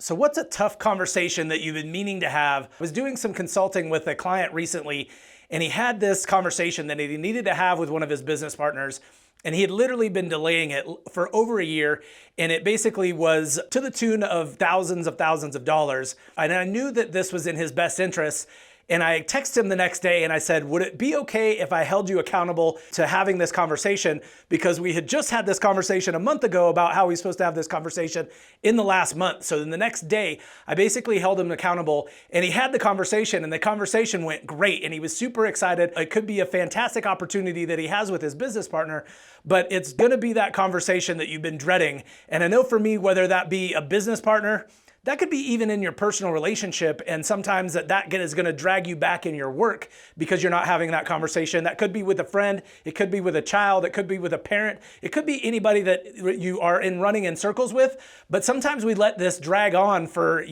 So what's a tough conversation that you've been meaning to have? I was doing some consulting with a client recently, and he had this conversation that he needed to have with one of his business partners. And he had literally been delaying it for over a year. And it basically was to the tune of thousands of dollars. And I knew that this was in his best interest. And I texted him the next day and I said, would it be okay if I held you accountable to having this conversation? Because we had just had this conversation a month ago about how he's supposed to have this conversation in the last month. So then the next day, I basically held him accountable and he had the conversation and the conversation went great. And he was super excited. It could be a fantastic opportunity that he has with his business partner, but it's gonna be that conversation that you've been dreading. And I know for me, whether that be a business partner, that could be even in your personal relationship, and sometimes that is going to drag you back in your work because you're not having that conversation. That could be with a friend, it could be with a child, it could be with a parent, it could be anybody that you are running in circles with, but sometimes we let this drag on for,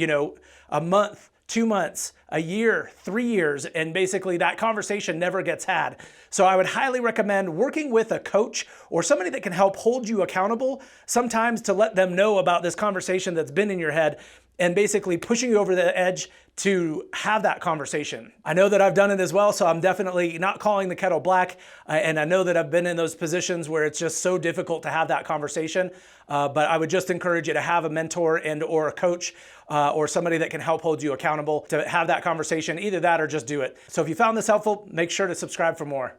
a month, 2 months, a year, 3 years, and basically that conversation never gets had. So I would highly recommend working with a coach or somebody that can help hold you accountable sometimes to let them know about this conversation that's been in your head and basically pushing you over the edge to have that conversation. I know that I've done it as well, so I'm definitely not calling the kettle black. And I know that I've been in those positions where it's just so difficult to have that conversation. But I would just encourage you to have a mentor and or a coach or somebody that can help hold you accountable to have that conversation. Either that or just do it. So if you found this helpful, make sure to subscribe for more.